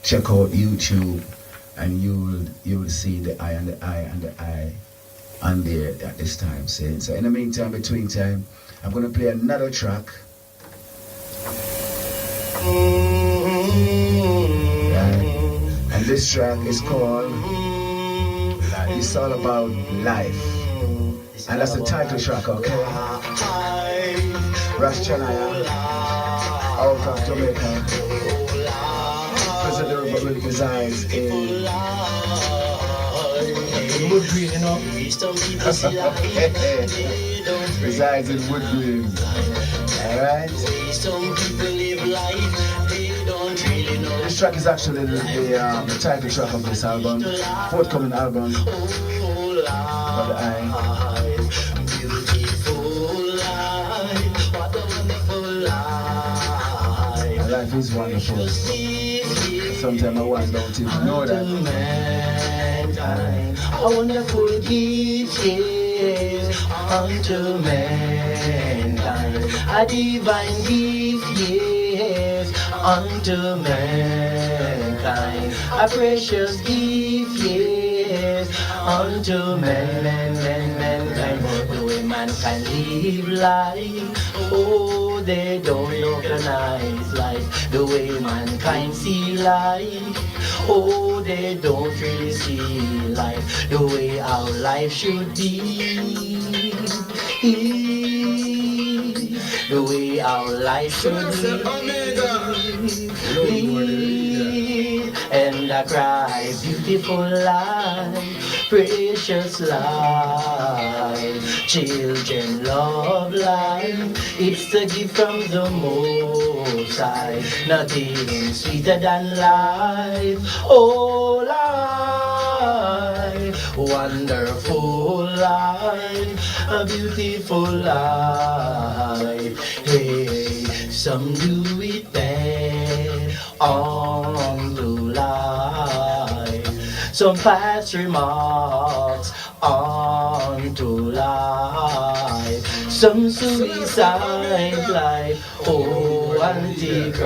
check out YouTube, and you will see the eye and the eye and the eye on there at this time. Saying so. In the meantime, between time, I'm gonna play another track. And this track is called It's All About Life. And that's the title track, okay? Ras Chanayah, out of Jamaica. President Republic resides in Woodgreen, you know? Resides in Woodgreen. Alright? This track is actually the title track of this album, forthcoming album. But life is wonderful. Sometimes I wonder, don't even know that. A wonderful gift is unto mankind. A divine gift, yes, unto mankind. A precious gift, yes, unto mankind. The way mankind live life, oh, they don't recognize life. The way mankind see life, oh, they don't really see life. The way our life should be, the way our life should be. And I cry, beautiful life, precious life. Children love life, it's a gift from the Most High. Nothing sweeter than life, oh life. Wonderful life, a beautiful life. Hey, some do it bad on the life. Some pass remarks on to life. Some suicide life, oh Antichrist.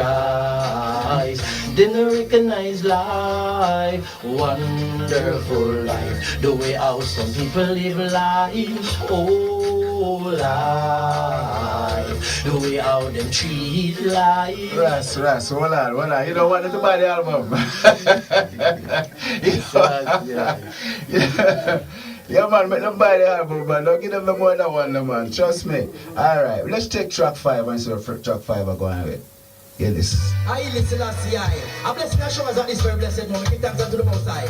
They don't recognize life, wonderful life. The way how some people live life, oh life. The way how them treat life. Ras, hold on. You don't want to buy the album. Yeah, man, make them buy the album, man. Don't give them no more than one, no, man. Trust me. Alright, let's take track 5 and see what track 5 are going with. Hear this. I listen to see I. A blessing that shows at this very blessed moment. Give thanks unto the Most High.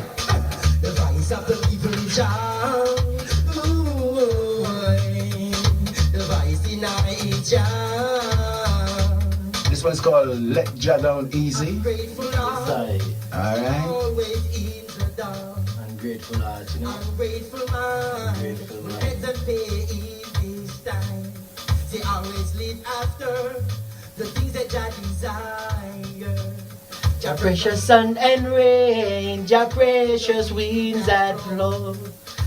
The voice of the people in Jah. The voice in our Jah. This one's called Let Jah Down Easy. I'm grateful, Lord. Alright. Always in the dark. Grateful heart, you know. I'm grateful, man. Grateful, man. Let them pay in this time. They always live after the things that Jah desire. Jah precious sun and rain, Jah precious winds that blow.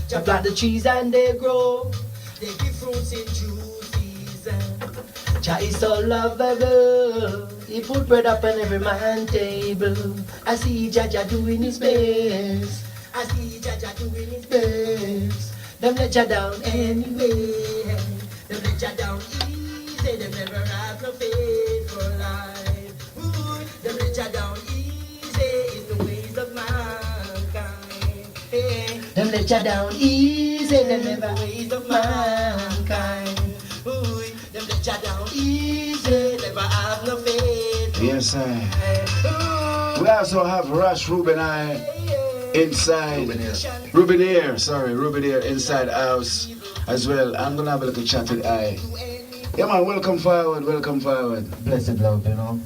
Jah plant the trees and they grow. They give fruits in due season. Jah is so lovable. He put bread up on every man's table. I see Jah doing his best. I see Jah doing his best. Them let Jah down anyway. Them let Jah down easy. Them never have no faith for life. Ooh, them let Jah down easy in the ways of mankind. Hey. Them let Jah down easy. Them never ways of mankind. Ooh, them let Jah down easy. Never have no faith. Yes, sir. We also have Ras Reubeneer inside. Reubeneer inside house as well. I'm gonna have a little chat with I. Yeah, man, welcome forward. Blessed love, you know.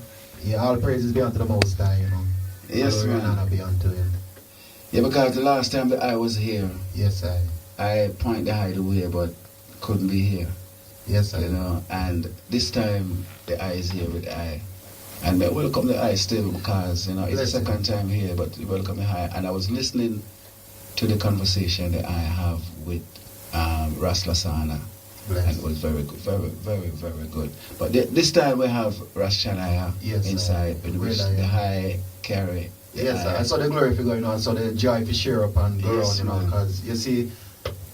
Yeah, all praises be unto the Most High, you know. Yes, Glory man. and honor be unto Him. Yeah, because the last time that I was here, Yes, I point the eye away, but couldn't be here. Yes, You know, and this time the eye is here with I. And I welcome the eye still because, you know, it's the second time here, but welcome the eye. And I was listening to the conversation that I have with Ras Chanayah. And it was very good, very good. But this time we have Ras Chanayah Yes, inside, in which really, the high carry Yes, I saw the glory figure, you know, I saw the joy for share up and go Yes, around, you know, man. because you see,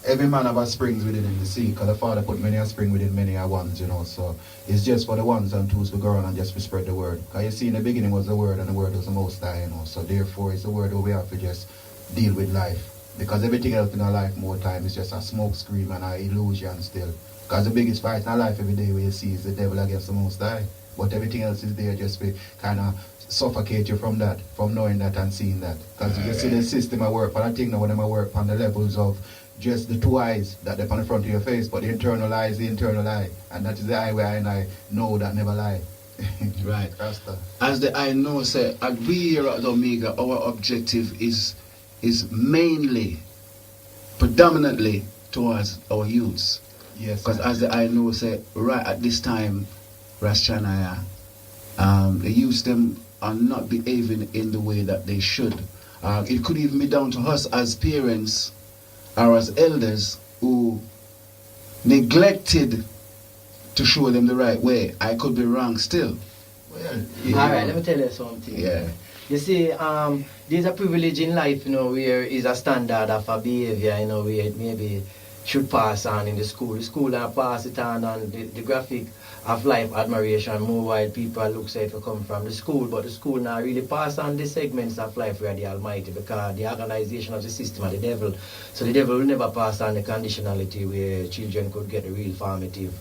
every man have a springs within him, you see, because the Father put many a spring within many a ones, you know, so it's just for the ones and twos to go around and just to spread the word. Because you see, in the beginning was the word, and the word was the Most High, you know, so therefore it's the word that we have to just deal with life. Because everything else in our life more time is just a smoke screen and an illusion still. Because the biggest fight in our life every day we see is the devil against the Most High. But everything else is there just to kind of suffocate you from that, from knowing that and seeing that. Because you see the system I work, but I think now when I work on the levels of just the two eyes that they're on the front of your face, but the internal eye is the internal eye. And that is the eye where I know that never lie. Right. Rasta. As the I know say, we here at the Omega, our objective is mainly, predominantly towards our youths. Yes. Because as the I know say, right at this time, Ras Chanayah, the youths them are not behaving in the way that they should. It could even be down to us as parents or as elders who neglected to show them the right way. I could be wrong still. Well, Alright, let me tell you something. Yeah. You see, there's a privilege in life, you know, where is a standard of a behavior, you know, where it maybe should pass on in the school. The school and pass it on, and the graphic of life admiration more while people look say to come from the school, but the school now really pass on the segments of life where the Almighty, because the organization of the system of the devil. So the devil will never pass on the conditionality where children could get the real formative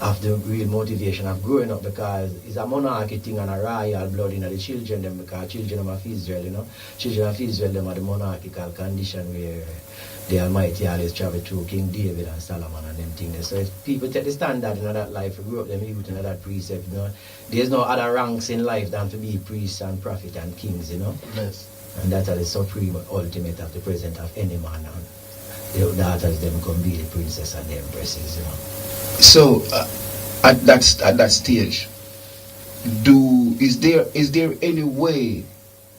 of the real motivation of growing up, because it's a monarchy thing and a royal blood in the children them, because children of Israel, you know. Children of Israel them are the monarchical condition where the Almighty always travel through King David and Solomon and them things. So if people take the standard in that life, grow up them youth in that precept, you know, there's no other ranks in life than to be priests and prophet and kings, you know. yes. And that are the supreme ultimate of the present of any man, and the daughters them can be the princess and the empresses, you know. So at that stage, is there any way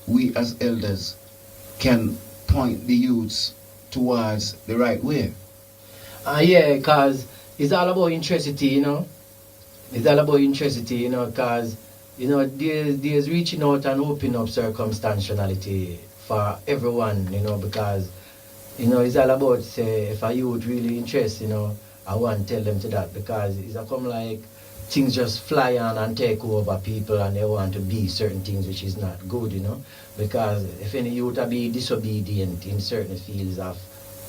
we as elders can point the youths towards the right way? Yeah, because it's all about introsity, you know. It's all about introsity, you know, because, you know, there's reaching out and opening up circumstantiality for everyone, you know, because, you know, it's all about, say, if a youth really interested, you know, I want to tell them to that, because it's a come like things just fly on and take over people and they want to be certain things which is not good, you know. Because if any youth are be disobedient in certain fields of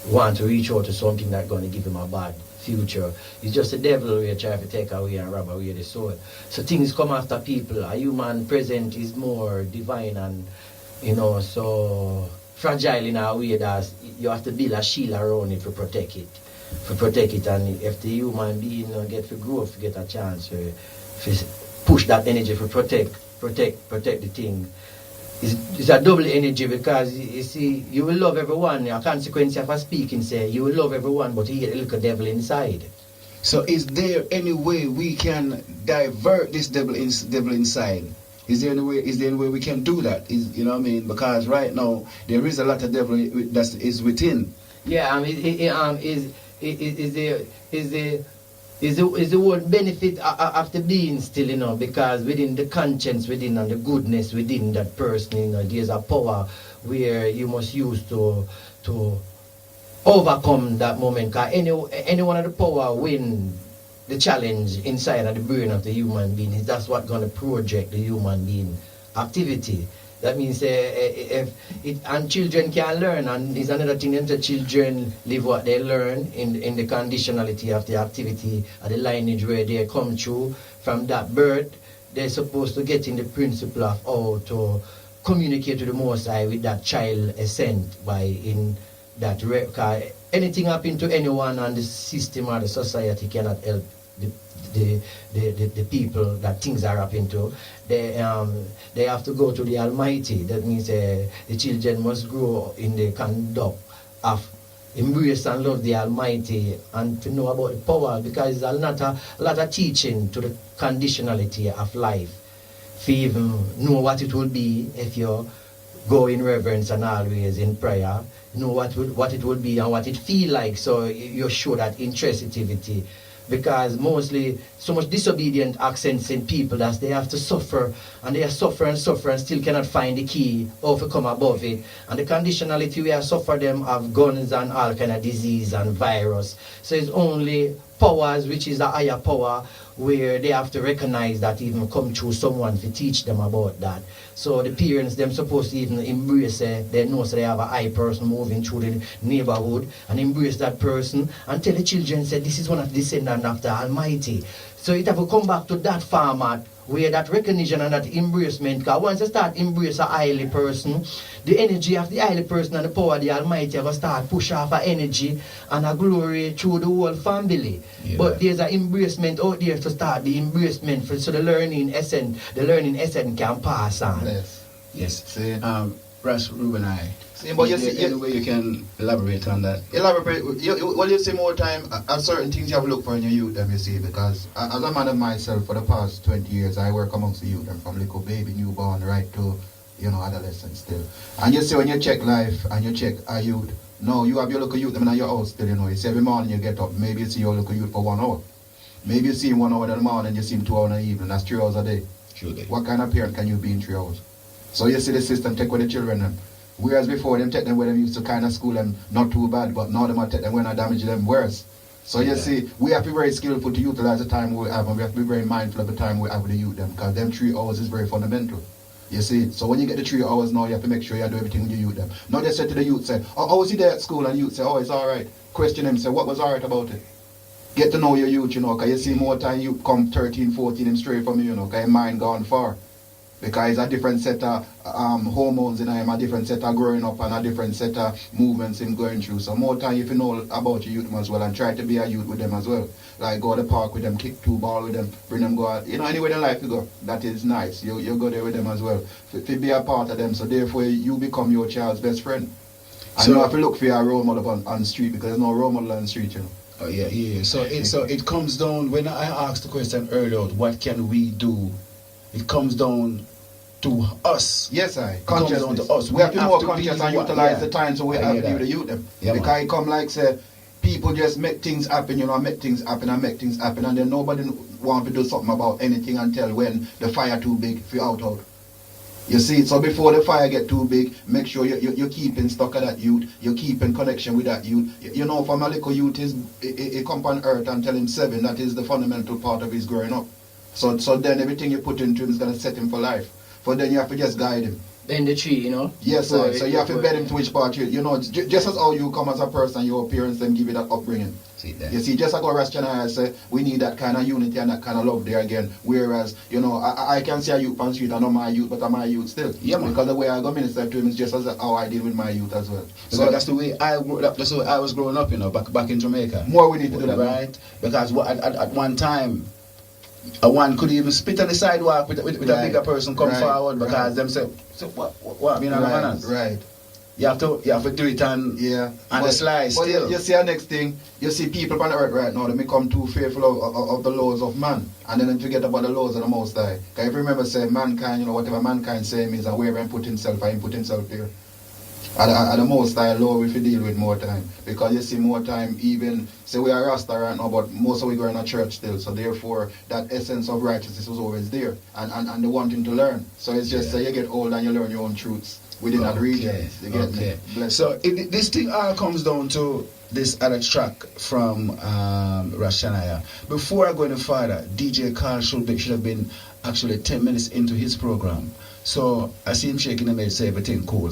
want to reach out to something that's going to give him a bad future, it's just the devil who try to take away and rob away the soul. So things come after people. A human present is more divine and, you know, so fragile in a way that you have to build a shield around it to protect it. And if the human being get to grow, to get a chance to push that energy to protect the thing. It's a double energy, because you see, you will love everyone. A consequence of a speaking say you will love everyone, but you get a little devil inside. So is there any way we can divert this devil inside? Is there any way we can do that? You know what I mean? Because right now there is a lot of devil that is within. Yeah, is the whole benefit of the being still, you know, because within the conscience within and the goodness within that person, you know, there's a power where you must use to overcome that moment. Because any one of the power win the challenge inside of the brain of the human being. That's what going to project the human being activity. That means and children can learn, and is another thing that the children live what they learn in the conditionality of the activity of the lineage where they come through from that birth. They're supposed to get in the principle of how to communicate to the Most High with that child ascent by in that anything happen to anyone, and the system or the society cannot help the people that things are happening to. They have to go to the Almighty. That means the children must grow in the conduct of embrace and love the Almighty and to know about the power, because there's a lot of teaching to the conditionality of life. To even know what it will be if you go in reverence and always in prayer, know what it would be and what it feel like, so you show that intensity because mostly so much disobedient accents in people that they have to suffer, and they are suffer and suffer and still cannot find the key or to come above it. And the conditionality we are suffer them have guns and all kind of disease and virus. So it's only powers which is a higher power where they have to recognize that even come through someone to teach them about that. So the parents them supposed to even embrace they know so they have a high person moving through the neighborhood and embrace that person and tell the children say this is one of the descendants of the Almighty. So it have to come back to that format where that recognition and that embracement, because once you start embrace a highly person, the energy of the highly person and the power of the Almighty are going to start push off a energy and a glory through the whole family. Yeah. But there's an embracement out there to start the embracement for, so the learning essence can pass on. Yes. Yes. See? Ras Reubeneer. See, but you Is there see, any way you can elaborate on that? Elaborate. Well, you see more time at certain things you have to look for in your youth, them, you see, because as a man of myself for the past 20 years, I work amongst the youth, them from little baby, newborn, right to, adolescent still. And you see when you check life and you check a youth, no, you have your local youth, them in your house still, you see every morning you get up, maybe you see your local youth for 1 hour. Maybe you see him 1 hour in the morning, you see him 2 hours in the evening, that's 3 hours a day. Sure. What kind of parent can you be in 3 hours? So you see the system take with the children them. Whereas before them take them where them used to kind of school them not too bad, but now them are take them when I damage them worse. So you see, we have to be very skillful to utilize the time we have, and we have to be very mindful of the time we have with the youth them, because them 3 hours is very fundamental. You see, so when you get the 3 hours now, you have to make sure you do everything with your youth them. Not just say to the youth, say, oh, how was he there at school? And the youth say, oh, it's all right. Question him, say, what was all right about it? Get to know your youth, because you see more time you come 13, 14, him straight from you, because your mind gone far. Because it's a different set of hormones in him, a different set of growing up, and a different set of movements him going through. So more time if you know about your youth as well, and try to be a youth with them as well. Like go to the park with them, kick 2 balls with them, bring them go out. Anywhere they like to go, that is nice. You go there with them as well. To be a part of them, so therefore you become your child's best friend. And so, you have to look for your role model on the street, because there's no role model on the street, Oh yeah. So it comes down, when I asked the question earlier, what can we do? It comes down to us. Yes, I. It comes down to us. We have to be more conscious and utilize the time so we have to be with the youth them. Yeah, because it come like say, people just make things happen, make things happen, and then nobody want to do something about anything until when the fire too big for out. You see, so before the fire get too big, make sure you keep in stock of that youth, you keep in connection with that youth. From a little youth, he come on earth until him 7, that is the fundamental part of his growing up. So then everything you put into him is going to set him for life. But then you have to just guide him. Bend the tree, Yes, sir. So you have to bend him to which part just as how you come as a person, your parents then give you that upbringing. See that. You see, just like Ras Chanayah say, we need that kind of unity and that kind of love there again. Whereas, I can see a youth on the street, I know my youth, but I'm my youth still. Yeah, man. Because the way I go minister to him is just as how I deal with my youth as well. So that's the way I was growing up, back in Jamaica. More we need to do that. Right? Because at one time, one could even spit on the sidewalk with a bigger person come forward because them say, so what Right. You have to do it on the slide still. You see the next thing, you see people on the earth right now, they become too fearful of the laws of man, and then they forget about the laws of the Most High. Because if you remember, say mankind, whatever mankind say means that wherever he put himself here. At the Most High law we deal with more time. Because you see more time, even, say we are Rasta right now, but most of we go in a church still. So therefore, that essence of righteousness was always there. And the wanting to learn. So it's just you get old and you learn your own truths within that region. You get me? So this thing all comes down to this other track from Ras Chanayah. Before I go any further, DJ Carl should have been actually 10 minutes into his program. So I see him shaking the head, say everything cool.